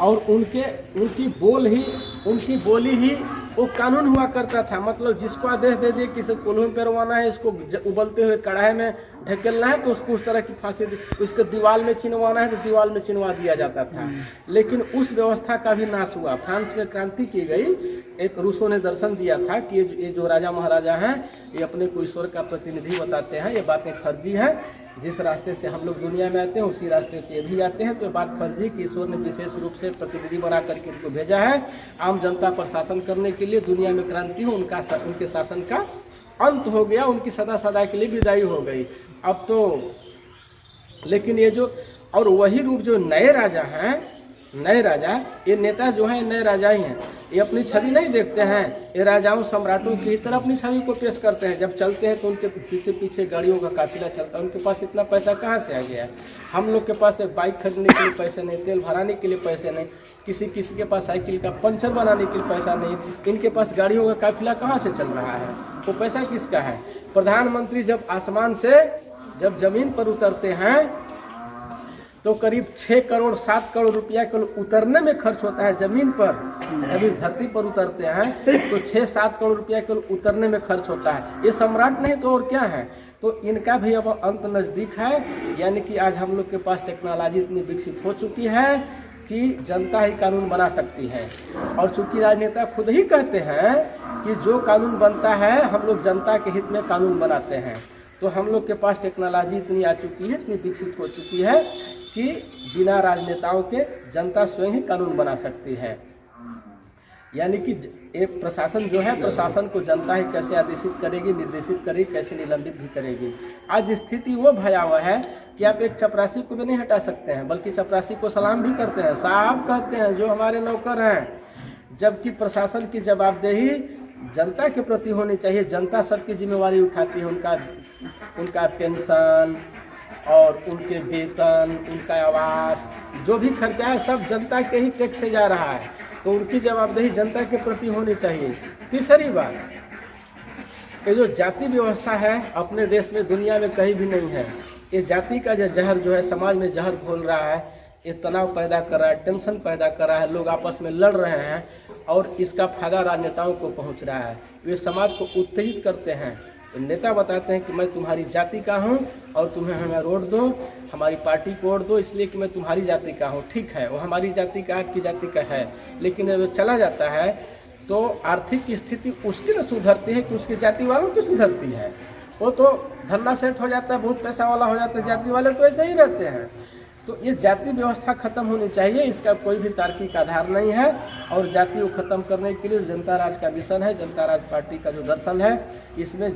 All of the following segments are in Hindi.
और उनकी बोली ही वो कानून हुआ करता था। मतलब जिसको आदेश दे दिए कि इसे कोल्हू में पेरवाना है, इसको उबलते हुए कढ़ाई में ढकेलना है, तो उसको उस तरह की फांसी, उसको दीवार में चिनवाना है तो दीवार में चिनवा दिया जाता था। लेकिन उस व्यवस्था का भी नाश हुआ। फ्रांस में क्रांति की गई। एक रूसो ने दर्शन दिया था कि ये जो राजा महाराजा हैं ये अपने को ईश्वर का प्रतिनिधि बताते हैं, ये बातें फर्जी हैं। जिस रास्ते से हम लोग दुनिया में आते हैं उसी रास्ते से ये भी आते हैं। तो ये बात फर्जी कि ईश्वर ने विशेष रूप से प्रतिनिधि बना करके इनको भेजा है आम जनता पर शासन करने के लिए। दुनिया में क्रांति हो, उनके शासन का अंत हो गया, उनकी सदा सदा के लिए विदाई हो गई अब तो। लेकिन ये जो और वही रूप जो नए राजा हैं, नए राजा, ये नेता जो हैं नए राजा ही हैं। ये अपनी छवि नहीं देखते हैं, ये राजाओं सम्राटों की तरह अपनी छवि को पेश करते हैं। जब चलते हैं तो उनके पीछे पीछे गाड़ियों का काफिला चलता है। उनके पास इतना पैसा कहाँ से आ गया है? हम लोग के पास बाइक खरीदने के लिए पैसे नहीं, तेल भराने के लिए पैसे नहीं, किसी के पास साइकिल का पंचर बनाने के लिए पैसा नहीं। इनके पास गाड़ियों का काफिला कहाँ से चल रहा है? वो पैसा किसका है? प्रधानमंत्री जब आसमान से जब जमीन पर उतरते हैं तो करीब 6 करोड़ 7 करोड़ रुपया केवल उतरने में खर्च होता है। जमीन पर जब इस धरती पर उतरते हैं तो 6-7 करोड़ रुपया केवल उतरने में खर्च होता है। ये सम्राट नहीं तो और क्या है? तो इनका भी अब अंत नज़दीक है। यानी कि आज हम लोग के पास टेक्नोलॉजी इतनी विकसित हो चुकी है कि जनता ही कानून बना सकती है। और चूंकि राजनेता खुद ही कहते हैं कि जो कानून बनता है हम लोग जनता के हित में कानून बनाते हैं, तो हम लोग के पास टेक्नोलॉजी इतनी आ चुकी है, इतनी विकसित हो चुकी है कि बिना राजनेताओं के जनता स्वयं ही कानून बना सकती है। यानी कि एक प्रशासन जो है, प्रशासन को जनता ही कैसे आदेशित करेगी, निर्देशित करेगी, कैसे निलंबित भी करेगी। आज स्थिति वो भयावह है कि आप एक चपरासी को भी नहीं हटा सकते हैं, बल्कि चपरासी को सलाम भी करते हैं, साहब कहते हैं, जो हमारे नौकर हैं। जबकि प्रशासन की जवाबदेही जनता के प्रति होनी चाहिए। जनता सबकी जिम्मेवारी उठाती है, उनका पेंशन और उनके वेतन, उनका आवास, जो भी खर्चा है सब जनता के ही टैक्स से जा रहा है, तो उनकी जवाबदेही जनता के प्रति होनी चाहिए। तीसरी बात, ये जो जाति व्यवस्था है अपने देश में दुनिया में कहीं भी नहीं है। ये जाति का जो जहर जो है समाज में जहर घोल रहा है, ये तनाव पैदा कर रहा है, टेंशन पैदा कर रहा है, लोग आपस में लड़ रहे हैं और इसका फायदा राजनेताओं को पहुंच रहा है। वे समाज को उत्तेजित करते हैं। तो नेता बताते हैं कि मैं तुम्हारी जाति का हूं और तुम्हें हमें वोट दो, हमारी पार्टी को वोट दो इसलिए कि मैं तुम्हारी जाति का हूं। ठीक है, वो हमारी जाति का, आपकी जाति का है, लेकिन जब वो चला जाता है तो आर्थिक स्थिति उसकी न सुधरती है कि उसकी जाति वालों की सुधरती है। वो तो धंधा सेट हो जाता है, बहुत पैसा वाला हो जाता है, जाति वाले तो ऐसे ही रहते हैं। तो ये जाति व्यवस्था खत्म होनी चाहिए, इसका कोई भी तार्किक आधार नहीं है। और जाति को खत्म करने के लिए जनता राज का मिशन है, जनता राज पार्टी का जो दर्शन है, इसमें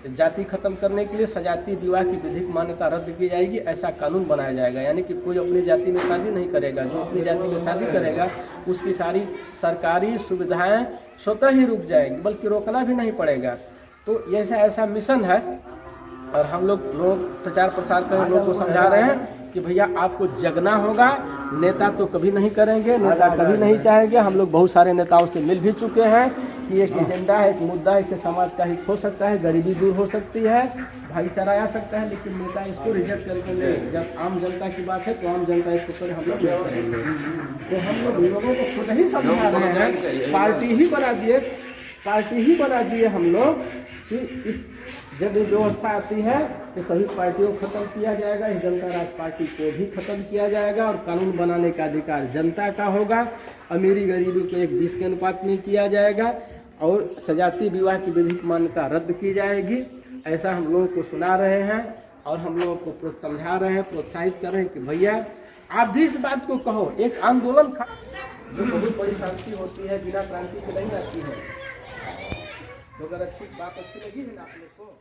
जाति खत्म करने के लिए सजातीय विवाह की विधिक मान्यता रद्द की जाएगी, ऐसा कानून बनाया जाएगा। यानी कि कोई अपनी जाति में शादी नहीं करेगा, जो अपनी जाति में शादी करेगा उसकी सारी सरकारी सुविधाएं स्वतः ही रुक जाएंगी, बल्कि रोकना भी नहीं पड़ेगा। तो ऐसा मिशन है और हम लोग प्रचार प्रसार कर लोगों को समझा रहे हैं कि भैया आपको जगना होगा। नेता तो कभी नहीं करेंगे, नेता कभी नहीं चाहेंगे। हम लोग बहुत सारे नेताओं से मिल भी चुके हैं कि एक एजेंडा है, एक मुद्दा है, इससे समाज का हित हो सकता है, गरीबी दूर हो सकती है, भाईचारा आ सकता है, लेकिन नेता इसको रिजेक्ट करके ले। जब आम जनता की बात है तो आम जनता इसको कर हम लोग नहीं करेंगे। तो हम लोग लोगों को खुद ही समझा रहे हैं, पार्टी ही बना दिए हम लोग कि इस जब ये व्यवस्था आती है तो सभी पार्टियों को खत्म किया जाएगा, इस जनता राज पार्टी को भी खत्म किया जाएगा और कानून बनाने का अधिकार जनता का होगा। अमीरी गरीबी को 1:20 के अनुपात में किया जाएगा और सजातीय विवाह की विधिक मान्यता रद्द की जाएगी। ऐसा हम लोगों को सुना रहे हैं और हम लोगों को समझा रहे हैं, प्रोत्साहित कर रहे हैं कि भैया आप भी इस बात को कहो। एक आंदोलन जो बहुत बड़ी शांति होती है, बिना क्रांति के नहीं आती है। तो अगर अच्छी बात अच्छी लगी है ना आप लोग को।